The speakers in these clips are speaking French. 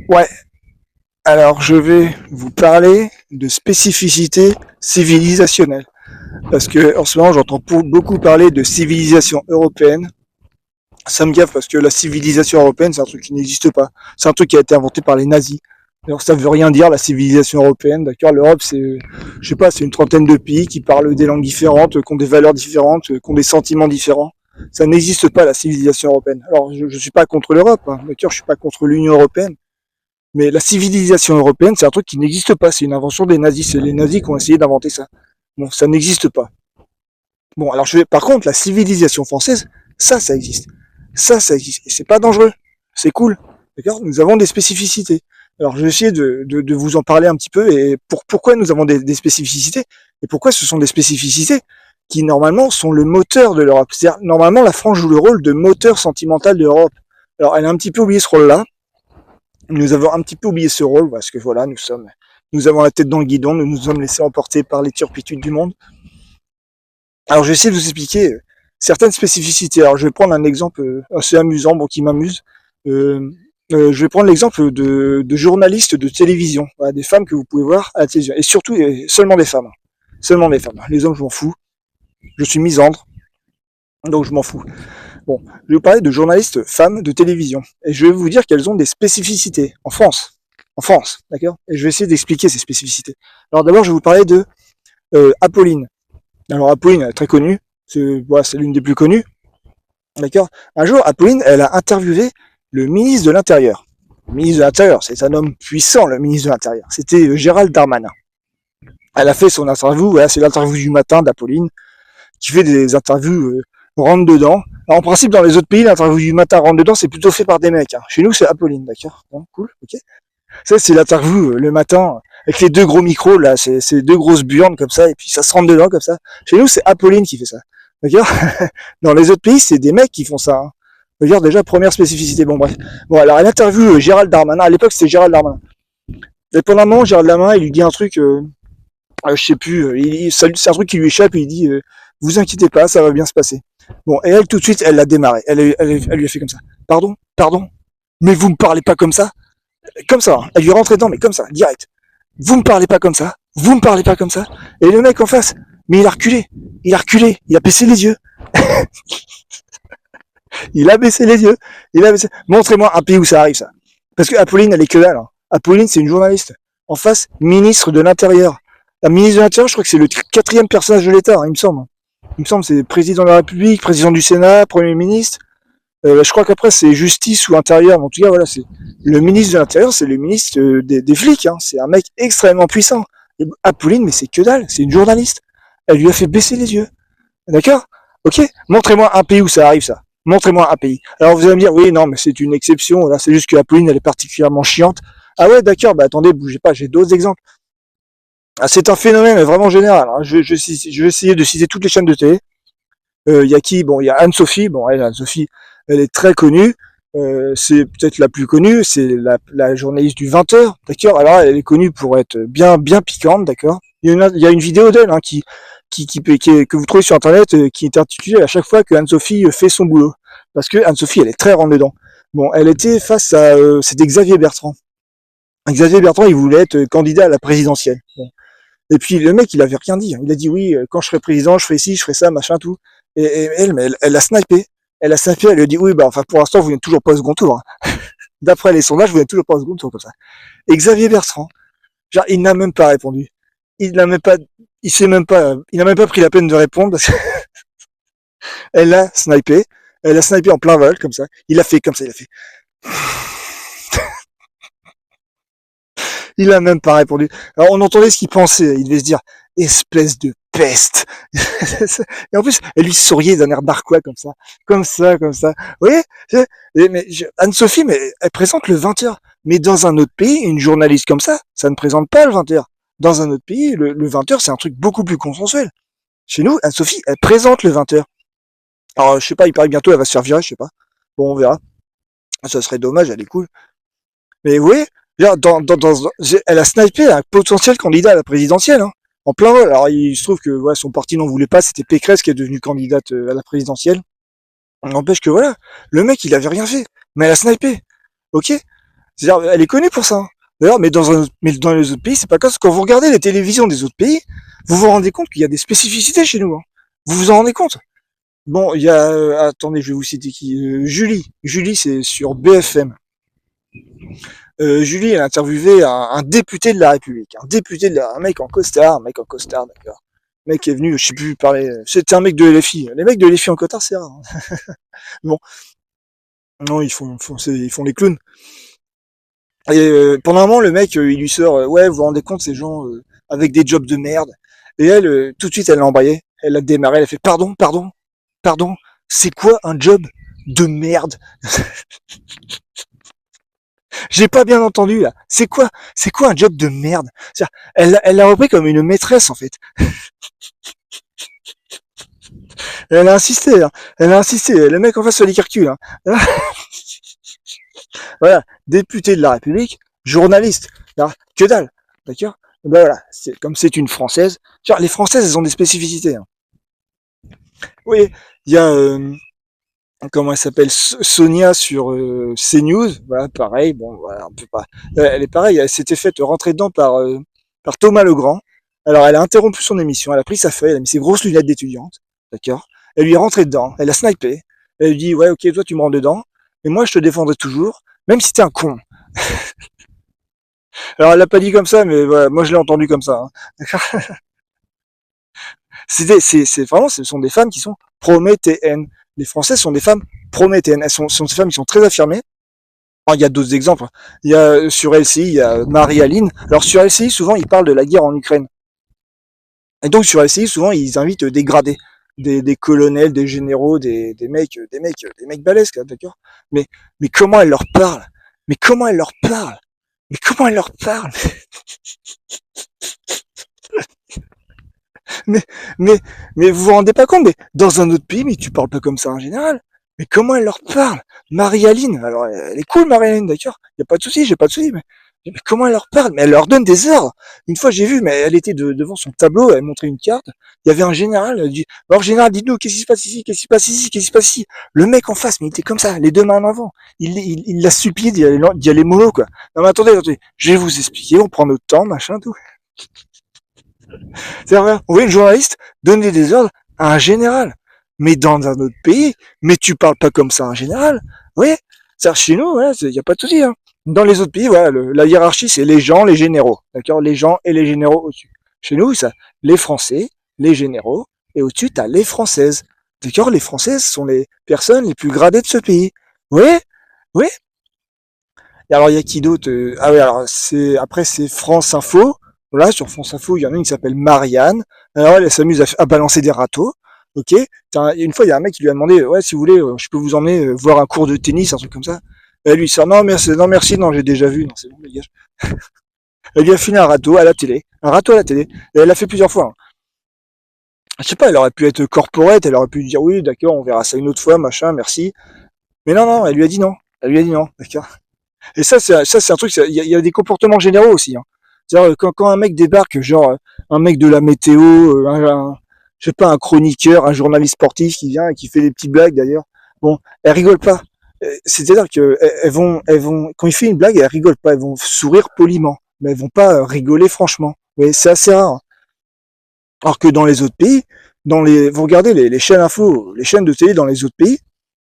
Ouais, alors je vais vous parler de spécificité civilisationnelle. Parce que en ce moment, j'entends beaucoup parler de civilisation européenne. Ça me gaffe parce que la civilisation européenne, c'est un truc qui n'existe pas. C'est un truc qui a été inventé par les nazis. Alors ça veut rien dire la civilisation européenne, d'accord. L'Europe, c'est, je sais pas, c'est une trentaine de pays qui parlent des langues différentes, qui ont des valeurs différentes, qui ont des sentiments différents. Ça n'existe pas la civilisation européenne. Alors je suis pas contre l'Europe, hein, d'accord, je suis pas contre l'Union européenne. Mais la civilisation européenne, c'est un truc qui n'existe pas. C'est une invention des nazis. C'est les nazis qui ont essayé d'inventer ça. Bon, ça n'existe pas. Bon, alors par contre, la civilisation française, ça existe. Ça existe. Et c'est pas dangereux. C'est cool. D'accord. Nous avons des spécificités. Alors, je vais essayer de vous en parler un petit peu et pourquoi nous avons des spécificités et pourquoi ce sont des spécificités qui, normalement, sont le moteur de l'Europe. C'est-à-dire, normalement, la France joue le rôle de moteur sentimental de l'Europe. Alors, elle a un petit peu oublié ce rôle-là. Nous avons un petit peu oublié ce rôle parce que voilà, nous avons la tête dans le guidon, nous nous sommes laissés emporter par les turpitudes du monde. Alors, je vais essayer de vous expliquer certaines spécificités. Alors, je vais prendre un exemple assez amusant, bon, qui m'amuse. Je vais prendre l'exemple de journalistes de télévision, voilà, des femmes que vous pouvez voir à la télévision, et surtout seulement des femmes. Seulement des femmes. Les hommes, je m'en fous. Je suis misandre, donc je m'en fous. Bon, je vais vous parler de journalistes femmes de télévision, et je vais vous dire qu'elles ont des spécificités en France. En France, d'accord. Et je vais essayer d'expliquer ces spécificités. Alors d'abord, je vais vous parler de Apolline. Alors Apolline, elle est très connue, c'est voilà, l'une des plus connues, d'accord. Un jour, Apolline, elle a interviewé le ministre de l'Intérieur. Le ministre de l'Intérieur, c'est un homme puissant, le ministre de l'Intérieur. C'était Gérald Darmanin. Elle a fait son interview, voilà, c'est l'interview du matin d'Apolline, qui fait des interviews rentre dedans. Alors, en principe, dans les autres pays, l'interview du matin rentre dedans, c'est plutôt fait par des mecs. Hein. Chez nous, c'est Apolline, d'accord. Bon, cool, ok. Ça, c'est l'interview le matin, avec les deux gros micros, là, c'est deux grosses burnes comme ça, et puis ça se rentre dedans comme ça. Chez nous, c'est Apolline qui fait ça, d'accord. Dans les autres pays, c'est des mecs qui font ça. Hein. D'ailleurs, déjà, première spécificité. Bon, bref. Bon, alors, elle interview Gérald Darmanin. À l'époque, c'était Gérald Darmanin. Et pendant un moment, Gérald Darmanin, il lui dit un truc, je sais plus, c'est un truc qui lui échappe, et il dit, vous inquiétez pas, ça va bien se passer. Bon, et elle, tout de suite, elle l'a démarré. Elle lui a fait comme ça. Pardon, mais vous me parlez pas comme ça. Comme ça, hein. Elle lui est rentrée dedans, mais comme ça, direct. Vous me parlez pas comme ça. Vous me parlez pas comme ça. Et le mec en face, mais il a reculé. Il a baissé les yeux. Il a baissé les yeux. Montrez-moi un pays où ça arrive, ça. Parce que Apolline, elle est que dalle. Hein. Apolline, c'est une journaliste. En face, ministre de l'Intérieur. La ministre de l'Intérieur, je crois que c'est le quatrième personnage de l'État, hein, il me semble. Il me semble c'est président de la République, président du Sénat, Premier ministre. Je crois qu'après c'est justice ou intérieur. Mais en tout cas, voilà, c'est le ministre de l'Intérieur, c'est le ministre des flics. Hein. C'est un mec extrêmement puissant. Et Apolline, mais c'est que dalle. C'est une journaliste. Elle lui a fait baisser les yeux. D'accord. Ok. Montrez-moi un pays où ça arrive, ça. Montrez-moi un pays. Alors vous allez me dire, oui, non, mais c'est une exception. Là, c'est juste que Apolline, elle est particulièrement chiante. Ah ouais, d'accord. Bah attendez, bougez pas. J'ai d'autres exemples. Ah, c'est un phénomène vraiment général. Hein. Je vais essayer de citer toutes les chaînes de télé. Y a qui? Bon, il y a Anne-Sophie. Bon, Anne-Sophie, elle est très connue. C'est peut-être la plus connue. C'est la journaliste du 20h, d'accord. Alors, elle est connue pour être bien piquante, d'accord. Il y a une vidéo d'elle hein, que vous trouvez sur internet qui est intitulée à chaque fois que Anne-Sophie fait son boulot. Parce que Anne-Sophie, elle est très rentre dedans. Bon, elle était face à c'était Xavier Bertrand. Xavier Bertrand, il voulait être candidat à la présidentielle. Bon. Et puis le mec, il avait rien dit. Il a dit oui, quand je serai président, je ferai ci, je ferai ça, machin, tout. Et elle a snipé. Elle a snipé, elle lui a dit oui, bah enfin pour l'instant, vous n'êtes toujours pas au second tour. Hein. D'après les sondages, vous n'êtes toujours pas au second tour comme ça. Et Xavier Bertrand, genre, il n'a même pas répondu. Il n'a même pas, il n'a même pas pris la peine de répondre parce que elle a snipé. Elle a snipé en plein vol, comme ça. Il a fait comme ça, il a fait. Il a même pas répondu. Alors on entendait ce qu'il pensait. Il devait se dire espèce de peste. Et en plus, elle lui souriait d'un air narquois comme ça, comme ça. Vous voyez Anne-Sophie, mais elle présente le 20h. Mais dans un autre pays, une journaliste comme ça ne présente pas le 20h. Dans un autre pays, le 20h, c'est un truc beaucoup plus consensuel. Chez nous, Anne-Sophie, elle présente le 20h. Alors, je sais pas, il paraît que bientôt, elle va se faire virer, je sais pas. Bon, on verra. Ça serait dommage, elle est cool. Mais vous voyez, elle a snipé un potentiel candidat à la présidentielle, hein, en plein vol. Alors il se trouve que ouais, son parti n'en voulait pas, c'était Pécresse qui est devenue candidate à la présidentielle. On n'empêche que voilà, le mec il avait rien fait, mais elle a snipé, ok. C'est-à-dire, elle est connue pour ça. D'ailleurs, mais dans les autres pays, c'est pas comme ça. Quand vous regardez les télévisions des autres pays, vous vous rendez compte qu'il y a des spécificités chez nous. Hein. Vous vous en rendez compte? Bon, il y a, attendez, je vais vous citer qui. Julie. Julie, c'est sur BFM. Julie, elle a interviewé un député de la République. Un mec en costard, d'accord. Le mec est venu, je sais plus parler. C'était un mec de LFI. Les mecs de LFI en costard, c'est rare. Hein. Bon, non, ils font les clowns. Et pendant un moment, le mec, il lui sort, ouais, vous vous rendez compte, ces gens avec des jobs de merde. Et elle, tout de suite, elle l'a embrayé. Elle a démarré, elle a fait, pardon, c'est quoi un job de merde? J'ai pas bien entendu là. C'est quoi un job de merde? Elle l'a repris comme une maîtresse en fait. Elle a insisté, hein. Elle a insisté. Le mec en face se les calcule. Hein. Voilà, député de la République, journaliste. Alors, que dalle, d'accord? Ben voilà, comme c'est une Française. Genre, les Françaises, elles ont des spécificités. Hein. Oui, il y a comment elle s'appelle, Sonia sur CNews. Voilà, pareil. Bon, voilà, on peut pas. Elle est pareille. Elle s'était faite rentrer dedans par Thomas Legrand. Alors, elle a interrompu son émission. Elle a pris sa feuille, elle a mis ses grosses lunettes d'étudiante, d'accord? Elle lui est rentrée dedans. Elle a snipé. Elle lui dit, ouais, ok, toi tu me rentres dedans, mais moi je te défendrai toujours, même si t'es un con. Alors, elle l'a pas dit comme ça, mais voilà, moi je l'ai entendu comme ça. Hein. C'est vraiment, ce sont des femmes qui sont prométhéennes. Les Françaises sont des femmes prométhéennes. Elles sont des femmes qui sont très affirmées. Alors, il y a d'autres exemples. Il y a sur LCI, il y a Marie-Aline. Alors sur LCI, souvent ils parlent de la guerre en Ukraine. Et donc sur LCI, souvent ils invitent des gradés, des colonels, des généraux, des mecs balèzes, d'accord. Mais comment elle leur parle? Mais comment elle leur parle? Mais comment elle leur parle? mais, mais, mais vous vous rendez pas compte, mais dans un autre pays, mais tu parles pas comme ça en général. Mais comment elle leur parle? Marie-Aline, alors elle est cool Marie-Aline, d'accord, y a pas de souci, j'ai pas de souci, mais comment elle leur parle? Mais elle leur donne des ordres. Une fois j'ai vu, mais elle était devant son tableau, elle montrait une carte, il y avait un général, elle dit, alors général, dites-nous, qu'est-ce qui se passe ici, qu'est-ce qui se passe ici, qu'est-ce qui se passe ici? Le mec en face, mais il était comme ça, les deux mains en avant. Il l'a supplié d'y aller mollo, quoi. Non mais attendez, je vais vous expliquer, on prend notre temps, machin, tout. C'est-à-dire, on voit une journaliste donner des ordres à un général. Mais dans un autre pays, mais tu parles pas comme ça à un général. Oui, c'est-à-dire chez nous, il n'y a pas de souci. Hein. Dans les autres pays, voilà, la hiérarchie, c'est les gens, les généraux. D'accord? Les gens et les généraux au-dessus. Chez nous, ça, les Français, les généraux, et au-dessus, tu as les Françaises. D'accord? Les Françaises sont les personnes les plus gradées de ce pays. Oui, oui. Et alors, il y a qui d'autre ah oui, alors, après, c'est France Info. Voilà, sur France Info, il y en a une qui s'appelle Marianne. Alors, elle s'amuse à balancer des râteaux. Ok. Une fois, il y a un mec qui lui a demandé, ouais, si vous voulez, je peux vous emmener voir un cours de tennis, un truc comme ça. Et elle lui sort, non, j'ai déjà vu, non, c'est bon, les gars. Elle lui a filé un râteau à la télé. Un râteau à la télé. Et elle l'a fait plusieurs fois. Hein. Je sais pas, elle aurait pu être corporate, elle aurait pu dire, oui, d'accord, on verra ça une autre fois, machin, merci. Mais non, elle lui a dit non. Elle lui a dit non, d'accord. Et c'est un truc, il y a des comportements généraux aussi. Hein. C'est-à-dire quand un mec débarque, genre un mec de la météo, je sais pas, un chroniqueur, un journaliste sportif qui vient et qui fait des petites blagues d'ailleurs. Bon, elles rigolent pas. C'est-à-dire que elles vont, quand il fait une blague, elles rigolent pas, elles vont sourire poliment, mais elles vont pas rigoler franchement. Mais c'est assez rare. Alors que dans les autres pays, vous regardez les chaînes info, les chaînes de télé dans les autres pays,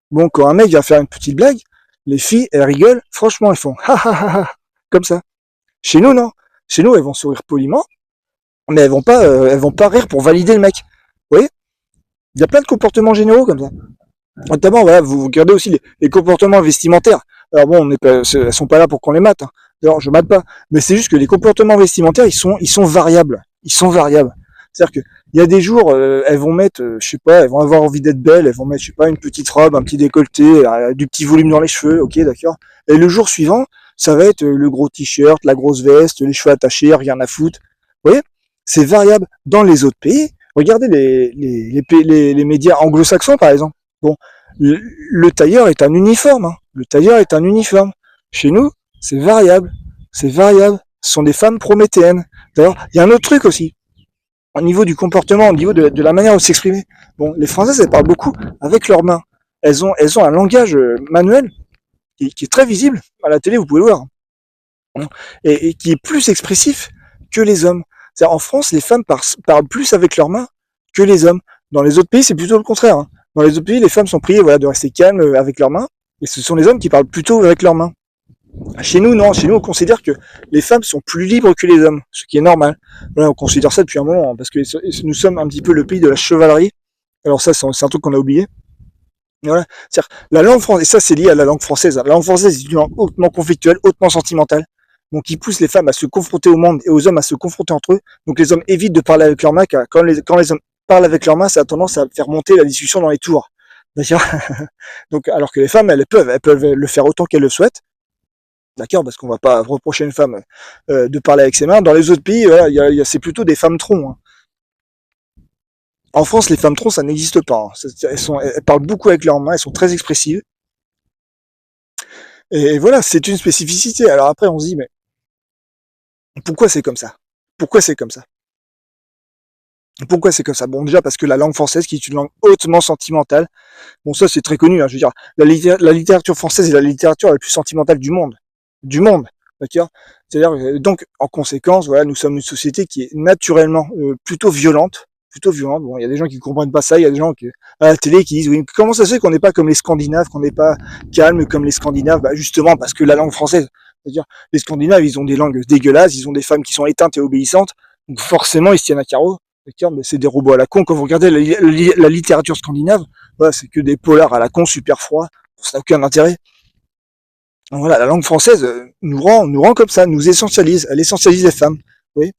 bon, quand un mec vient faire une petite blague, les filles, elles rigolent, franchement, elles font ha ha ha ha, comme ça. Chez nous, non. Chez nous, elles vont sourire poliment, mais elles vont pas rire pour valider le mec. Vous voyez? Il y a plein de comportements généraux comme ça. Notamment, voilà, vous regardez aussi les comportements vestimentaires. Alors bon, elles sont pas là pour qu'on les mate. Hein. Alors, je mate pas. Mais c'est juste que les comportements vestimentaires, ils sont variables. Ils sont variables. C'est-à-dire que il y a des jours, elles vont mettre, je sais pas, elles vont avoir envie d'être belles, elles vont mettre, je sais pas, une petite robe, un petit décolleté, du petit volume dans les cheveux, ok, d'accord. Et le jour suivant, ça va être le gros t-shirt, la grosse veste, les cheveux attachés, rien à foutre. Vous voyez? C'est variable. Dans les autres pays, regardez les médias anglo-saxons, par exemple. Bon, le tailleur est un uniforme. Hein. Le tailleur est un uniforme. Chez nous, c'est variable. C'est variable. Ce sont des femmes prométhéennes. D'ailleurs, il y a un autre truc aussi au niveau du comportement, au niveau de la manière de s'exprimer. Bon, les Françaises, elles parlent beaucoup avec leurs mains. Elles ont un langage manuel qui est très visible. À la télé, vous pouvez le voir. et qui est plus expressif que les hommes. C'est-à-dire, en France, les femmes parlent plus avec leurs mains que les hommes. Dans les autres pays, c'est plutôt le contraire. Hein. Dans les autres pays, les femmes sont priées voilà, de rester calmes avec leurs mains, et ce sont les hommes qui parlent plutôt avec leurs mains. Chez nous, non. Chez nous, on considère que les femmes sont plus libres que les hommes, ce qui est normal. Voilà, on considère ça depuis un moment, hein, parce que nous sommes un petit peu le pays de la chevalerie. Alors ça, c'est un truc qu'on a oublié. Voilà. C'est-à-dire, la langue française, et ça c'est lié à la langue française. La langue française est une langue hautement conflictuelle, hautement sentimentale. Donc, qui pousse les femmes à se confronter au monde et aux hommes à se confronter entre eux. Donc, les hommes évitent de parler avec leurs mains, car quand les hommes parlent avec leurs mains, ça a tendance à faire monter la discussion dans les tours. D'accord. Donc, alors que les femmes, elles peuvent le faire autant qu'elles le souhaitent. D'accord, parce qu'on va pas reprocher à une femme de parler avec ses mains. Dans les autres pays, voilà, c'est plutôt des femmes troncs. Hein. En France, les femmes troncs, ça n'existe pas. Hein. Elles parlent beaucoup avec leurs mains, elles sont très expressives. Et voilà, c'est une spécificité. Alors après, on se dit, mais pourquoi c'est comme ça? Pourquoi c'est comme ça? Pourquoi c'est comme ça? Bon, déjà parce que la langue française, qui est une langue hautement sentimentale, bon ça c'est très connu, hein, je veux dire, la littérature française est la littérature la plus sentimentale du monde, d'accord. C'est-à-dire donc en conséquence, voilà, nous sommes une société qui est naturellement plutôt violente, plutôt violente. Bon, il y a des gens qui comprennent pas ça, il y a des gens qui à la télé qui disent oui, comment ça se fait qu'on n'est pas comme les Scandinaves, qu'on n'est pas calme comme les Scandinaves? Bah justement parce que la langue française, c'est-à-dire les Scandinaves, ils ont des langues dégueulasses, ils ont des femmes qui sont éteintes et obéissantes, donc forcément ils se tiennent à carreau. Mais c'est des robots à la con. Quand vous regardez la littérature scandinave, voilà, c'est que des polars à la con, super froids, ça n'a aucun intérêt. Donc voilà, la langue française nous rend comme ça, nous essentialise, elle essentialise les femmes. Oui.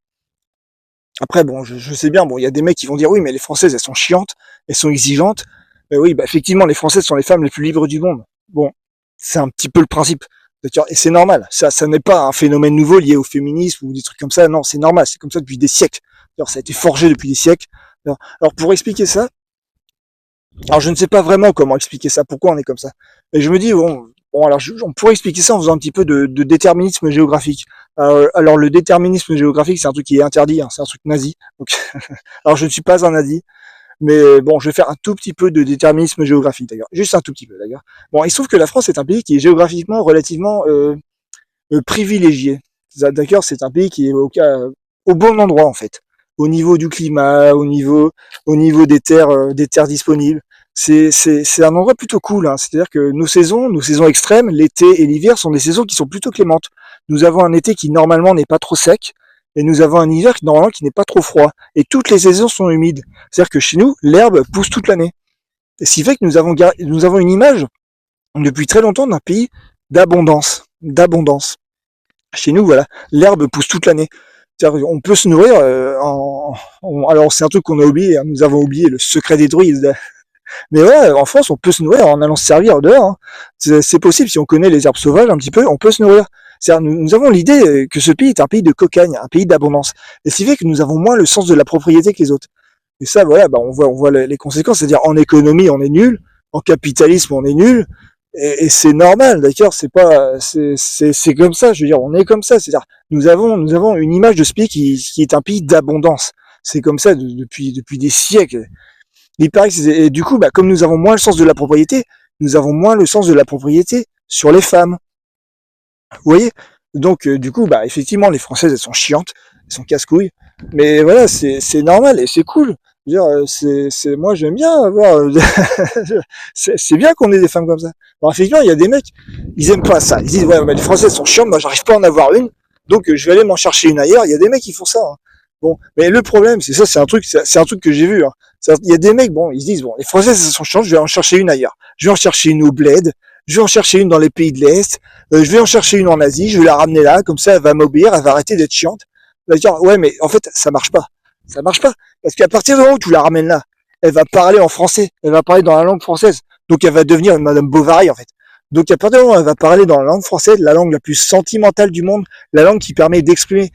Après, bon, je sais bien, bon, il y a des mecs qui vont dire oui, mais les Françaises, elles sont chiantes, elles sont exigeantes. Mais oui, bah effectivement, les Françaises sont les femmes les plus libres du monde. Bon, c'est un petit peu le principe. Et c'est normal. Ça n'est pas un phénomène nouveau lié au féminisme ou des trucs comme ça. Non, c'est normal. C'est comme ça depuis des siècles. Alors, ça a été forgé depuis des siècles. Alors pour expliquer ça, alors je ne sais pas vraiment comment expliquer ça, pourquoi on est comme ça. Et je me dis, bon alors on pourrait expliquer ça en faisant un petit peu de déterminisme géographique. Alors le déterminisme géographique, c'est un truc qui est interdit, hein, c'est un truc nazi. Donc, alors je ne suis pas un nazi, mais bon, je vais faire un tout petit peu de déterminisme géographique d'ailleurs, juste un tout petit peu d'ailleurs. Bon, il se trouve que la France est un pays qui est géographiquement relativement privilégié. D'accord, c'est un pays qui est au bon endroit en fait, au niveau du climat, au niveau des terres disponibles. C'est un endroit plutôt cool. Hein. C'est-à-dire que nos saisons extrêmes, l'été et l'hiver, sont des saisons qui sont plutôt clémentes. Nous avons un été qui normalement n'est pas trop sec, et nous avons un hiver qui normalement qui n'est pas trop froid. Et toutes les saisons sont humides. C'est-à-dire que chez nous, l'herbe pousse toute l'année. Et ce qui fait que nous avons une image depuis très longtemps d'un pays d'abondance. Chez nous, voilà, l'herbe pousse toute l'année. On peut se nourrir alors c'est un truc qu'on a oublié, hein, nous avons oublié le secret des druides. Mais ouais, en France, on peut se nourrir en allant se servir dehors. Hein. C'est possible, si on connaît les herbes sauvages un petit peu, on peut se nourrir. Nous avons l'idée que ce pays est un pays de cocagne, un pays d'abondance. Et ce qui fait que nous avons moins le sens de la propriété que les autres. Et ça, voilà, bah, on voit les conséquences. C'est-à-dire, en économie, on est nul. En capitalisme, on est nul. Et c'est normal, d'accord. C'est comme ça. Je veux dire, on est comme ça. C'est-à-dire, nous avons une image de ce pays qui est un pays d'abondance. C'est comme ça depuis des siècles. Il paraît que et du coup, bah, comme nous avons moins le sens de la propriété, nous avons moins le sens de la propriété sur les femmes. Vous voyez? Donc, du coup, bah, effectivement, les Françaises, elles sont chiantes, elles sont casse-couilles. Mais voilà, c'est normal et c'est cool. Je veux dire, moi, j'aime bien avoir, c'est bien qu'on ait des femmes comme ça. Alors, effectivement, il y a des mecs, ils aiment pas ça. Ils disent, ouais, mais les Françaises sont chiantes, moi, j'arrive pas à en avoir une. Donc, je vais aller m'en chercher une ailleurs. Il y a des mecs qui font ça. Hein. Bon. Mais le problème, c'est ça, c'est un truc que j'ai vu. Hein. Il y a des mecs, bon, ils se disent, bon, les Françaises, elles sont chiantes, je vais en chercher une ailleurs. Je vais en chercher une au bled. Je vais en chercher une dans les pays de l'Est, je vais en chercher une en Asie, je vais la ramener là, comme ça elle va m'obéir, elle va arrêter d'être chiante. Elle va dire, ouais, mais en fait, ça marche pas. Ça marche pas. Parce qu'à partir du moment où tu la ramènes là, elle va parler en français, elle va parler dans la langue française. Donc elle va devenir une Madame Bovary, en fait. Donc à partir du moment où elle va parler dans la langue française, la langue la plus sentimentale du monde, la langue qui permet d'exprimer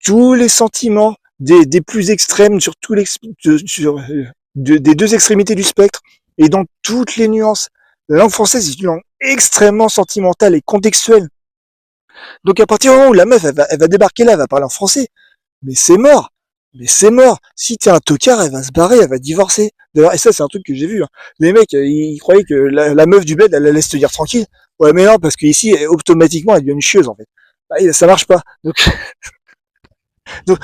tous les sentiments des plus extrêmes sur tous les, des deux extrémités du spectre, et dans toutes les nuances. La langue française est une langue extrêmement sentimentale et contextuelle. Donc à partir du moment où la meuf, elle va débarquer là, elle va parler en français, mais c'est mort. Mais c'est mort. Si t'es un tocard, elle va se barrer, elle va divorcer. D'ailleurs, et ça, c'est un truc que j'ai vu. Hein. Les mecs, ils croyaient que la meuf du bled, elle la laisse te dire tranquille. Ouais, mais non, parce qu'ici, automatiquement, elle devient une chieuse, en fait. bah, ça marche pas. Donc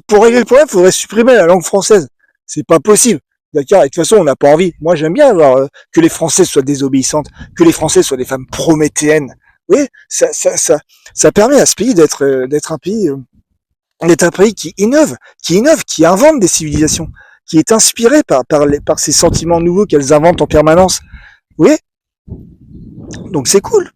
pour régler le problème, il faudrait supprimer la langue française. C'est pas possible. D'accord. Et de toute façon, on n'a pas envie. Moi, j'aime bien avoir que les Français soient désobéissantes, que les Français soient des femmes prométhéennes. Oui, ça permet à ce pays d'être un pays qui invente des civilisations, qui est inspiré par ces sentiments nouveaux qu'elles inventent en permanence. Oui, donc c'est cool.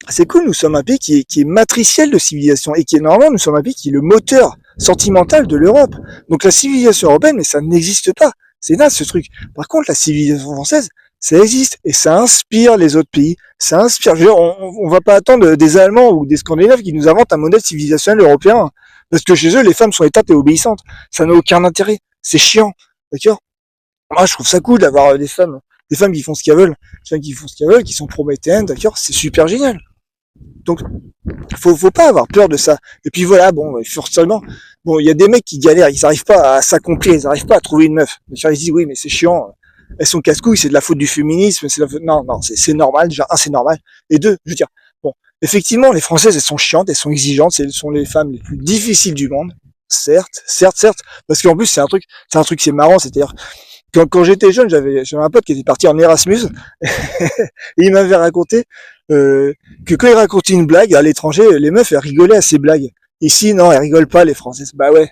C'est cool, nous sommes un pays qui est matriciel de civilisation et qui est normalement, nous sommes un pays qui est le moteur sentimental de l'Europe. Donc la civilisation européenne, mais ça n'existe pas. C'est naze ce truc. Par contre, la civilisation française, ça existe et ça inspire les autres pays. Ça inspire. Je veux dire, on va pas attendre des Allemands ou des Scandinaves qui nous inventent un modèle civilisationnel européen. Parce que chez eux, les femmes sont éteintes et obéissantes. Ça n'a aucun intérêt. C'est chiant. D'accord? Moi, je trouve ça cool d'avoir des femmes qui font ce qu'elles veulent, des femmes qui font ce qu'elles veulent, qui sont prométhéennes, d'accord? C'est super génial. Donc, faut pas avoir peur de ça. Et puis voilà, bon, forcément, bon, il y a des mecs qui galèrent, ils n'arrivent pas à s'accomplir, ils n'arrivent pas à trouver une meuf. Ils disent oui, mais c'est chiant, elles sont casse-couilles, c'est de la faute du féminisme, c'est la faute... Non, c'est normal, déjà, un, c'est normal. Et deux, je veux dire, bon, effectivement, les Françaises, elles sont chiantes, elles sont exigeantes, elles sont les femmes les plus difficiles du monde. Certes, parce qu'en plus, c'est un truc, c'est marrant, c'est-à-dire, quand j'étais jeune, j'avais un pote qui était parti en Erasmus, et il m'avait raconté que quand il racontait une blague à l'étranger, les meufs elles rigolaient à ces blagues. Ici, non, elles rigolent pas, les Françaises. Bah ouais.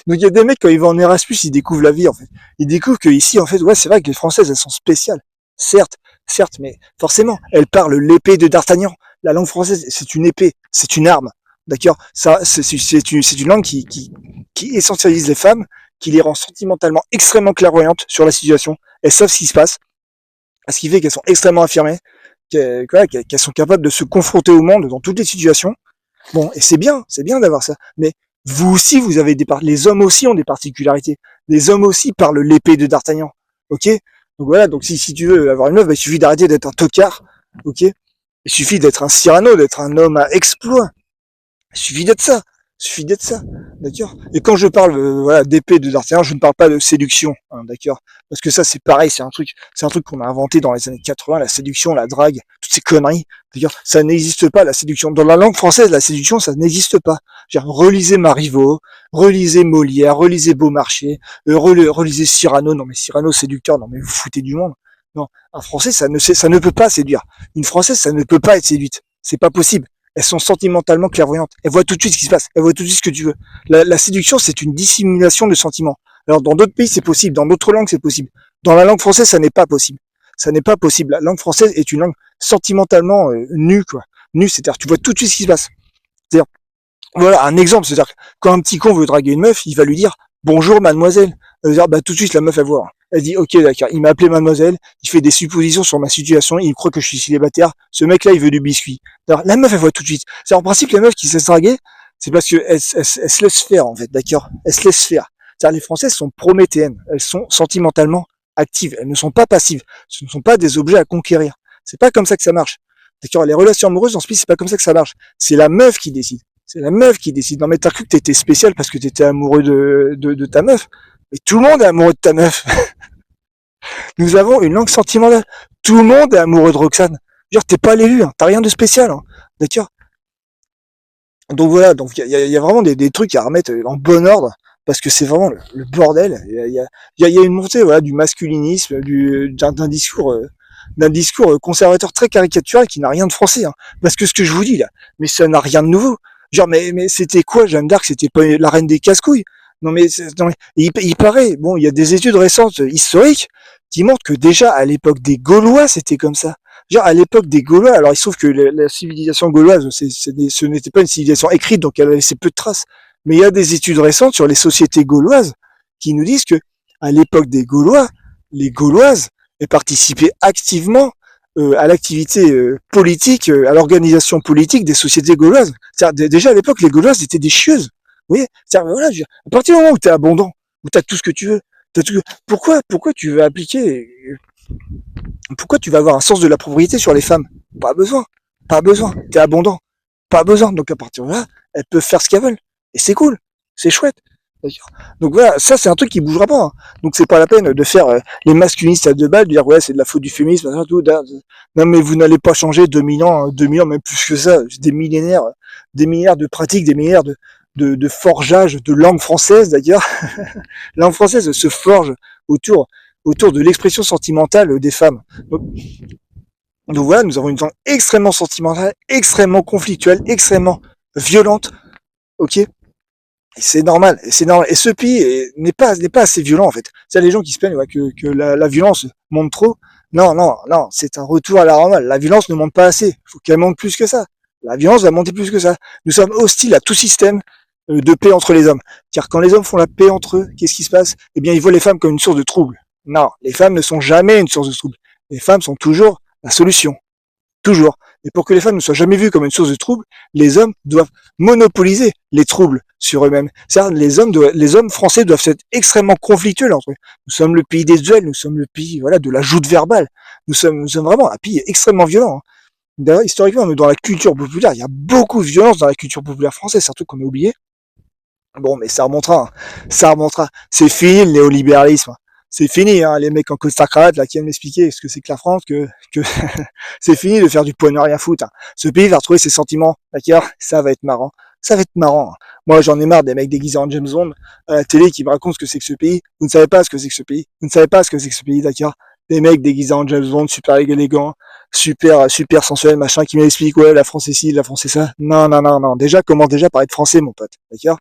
Donc il y a des mecs quand ils vont en Erasmus, ils découvrent la vie en fait. Ils découvrent que ici, en fait, ouais, c'est vrai que les Françaises elles sont spéciales. Certes, mais forcément, elles parlent l'épée de D'Artagnan. La langue française, c'est une épée, c'est une arme. D'accord. Ça, c'est une langue qui essentialise les femmes, qui les rend sentimentalement extrêmement clairvoyantes sur la situation. Elles savent ce qui se passe, ce qui fait qu'elles sont extrêmement affirmées, qu'elles sont capables de se confronter au monde dans toutes les situations. Bon, et c'est bien d'avoir ça. Mais vous aussi, vous avez les hommes aussi ont des particularités. Les hommes aussi parlent l'épée de D'Artagnan. Ok. Donc voilà. Donc si tu veux avoir une meuf, bah, il suffit d'arrêter d'être un tocard. Ok. Il suffit d'être un Cyrano, d'être un homme à exploit. Il suffit d'être ça. D'accord. Et quand je parle voilà, d'épée de D'Artagnan, je ne parle pas de séduction, hein, d'accord. Parce que ça c'est pareil, c'est un truc qu'on a inventé dans les années 80, la séduction, la drague, toutes ces conneries. D'accord. Ça n'existe pas la séduction. Dans la langue française, la séduction, ça n'existe pas. Relisez Marivaux, relisez Molière, relisez Beaumarchais, relisez Cyrano. Non mais Cyrano séducteur, non mais vous foutez du monde. Non, un Français ça ne peut pas séduire. Une Française ça ne peut pas être séduite. C'est pas possible. Elles sont sentimentalement clairvoyantes. Elles voient tout de suite ce qui se passe. Elles voient tout de suite ce que tu veux. La séduction, c'est une dissimulation de sentiments. Alors, dans d'autres pays, c'est possible. Dans d'autres langues, c'est possible. Dans la langue française, ça n'est pas possible. Ça n'est pas possible. La langue française est une langue sentimentalement nue, quoi. Nue, c'est-à-dire, tu vois tout de suite ce qui se passe. C'est-à-dire, voilà, un exemple, c'est-à-dire que quand un petit con veut draguer une meuf, il va lui dire bonjour mademoiselle. Elle va dire, bah tout de suite la meuf elle voit. Elle dit ok d'accord, il m'a appelé mademoiselle, il fait des suppositions sur ma situation, il croit que je suis célibataire, ce mec là il veut du biscuit. Alors la meuf elle voit tout de suite. C'est en principe les meufs qui se laissent draguer, c'est parce que elles se laissent faire en fait, d'accord. Elles se laissent faire. C'est-à-dire les Françaises sont prométhéennes, elles sont sentimentalement actives, elles ne sont pas passives, ce ne sont pas des objets à conquérir. C'est pas comme ça que ça marche. D'accord, les relations amoureuses dans ce pays c'est pas comme ça que ça marche. C'est la meuf qui décide. C'est la meuf qui décide. Non mais t'as cru que t'étais spécial parce que t'étais amoureux de ta meuf. Mais tout le monde est amoureux de ta meuf. Nous avons une langue sentimentale. Tout le monde est amoureux de Roxane. Dire t'es pas l'élu, hein. T'as rien de spécial. Hein. D'accord. Donc voilà, donc il y a vraiment des trucs à remettre en bon ordre parce que c'est vraiment le bordel. Il y a une montée voilà du masculinisme, d'un discours conservateur très caricatural qui n'a rien de français. Hein. Parce que ce que je vous dis là, mais ça n'a rien de nouveau. Genre mais c'était quoi Jeanne d'Arc? C'était pas la reine des casse-couilles. Non mais il paraît, bon, il y a des études récentes historiques qui montrent que déjà à l'époque des Gaulois c'était comme ça. Genre à l'époque des Gaulois, alors il se trouve que la civilisation gauloise, ce n'était pas une civilisation écrite, donc elle a laissé peu de traces. Mais il y a des études récentes sur les sociétés gauloises qui nous disent que à l'époque des Gaulois, les Gauloises participaient activement à l'activité politique, à l'organisation politique des sociétés gauloises. C'est-à-dire, déjà à l'époque, les Gauloises étaient des chieuses. Vous voyez, c'est-à-dire, voilà, à partir du moment où tu es abondant, où tu as tout ce que tu veux, pourquoi tu veux appliquer, pourquoi tu vas avoir un sens de la propriété sur les femmes? Pas besoin, t'es abondant, pas besoin. Donc à partir de là, elles peuvent faire ce qu'elles veulent. Et c'est cool, c'est chouette. D'accord. Donc voilà, ça c'est un truc qui bougera pas, hein. Donc c'est pas la peine de faire les masculinistes à deux balles, de dire ouais c'est de la faute du féminisme, machin, tout. Non mais vous n'allez pas changer 2000 ans, 2000 ans, même plus que ça, des millénaires de pratiques, des millénaires de forgeage de langue française d'ailleurs. La langue française se forge autour, autour de l'expression sentimentale des femmes. Donc voilà, nous avons une langue extrêmement sentimentale, extrêmement conflictuelle, extrêmement violente, ok. Et c'est normal, et c'est normal. Et ce pays n'est pas assez violent en fait. Il y a des gens qui se plaignent ouais, que la violence monte trop. Non, non, non, c'est un retour à la normale. La violence ne monte pas assez. Il faut qu'elle monte plus que ça. La violence va monter plus que ça. Nous sommes hostiles à tout système de paix entre les hommes. Car quand les hommes font la paix entre eux, qu'est-ce qui se passe? Eh bien, ils voient les femmes comme une source de trouble. Non, les femmes ne sont jamais une source de trouble. Les femmes sont toujours la solution. Toujours. Et pour que les femmes ne soient jamais vues comme une source de trouble, les hommes doivent monopoliser les troubles sur eux-mêmes. C'est-à-dire, les hommes français doivent être extrêmement conflictuels entre eux. Nous sommes le pays des duels, nous sommes le pays, voilà, de la joute verbale. Nous sommes vraiment un pays extrêmement violent, hein. D'ailleurs, historiquement, dans la culture populaire, il y a beaucoup de violence dans la culture populaire française, c'est un truc qu'on a oublié. Bon, mais ça remontera, hein. Ça remontera. C'est fini le néolibéralisme. C'est fini, hein, les mecs en costard cravate là qui viennent m'expliquer ce que c'est que la France, que c'est fini de faire du poids ne rien foutre, hein. Ce pays va retrouver ses sentiments, d'accord. Ça va être marrant. Ça va être marrant, hein. Moi, j'en ai marre des mecs déguisés en James Bond à la télé qui me racontent ce que c'est que ce pays. Vous ne savez pas ce que c'est que ce pays. Vous ne savez pas ce que c'est que ce pays, d'accord. Des mecs déguisés en James Bond, super élégants, super sensuels, machin, qui m'expliquent ouais, la France est ci, la France est ça. Non, non, non, non. Déjà, commence déjà par être français, mon pote, d'accord.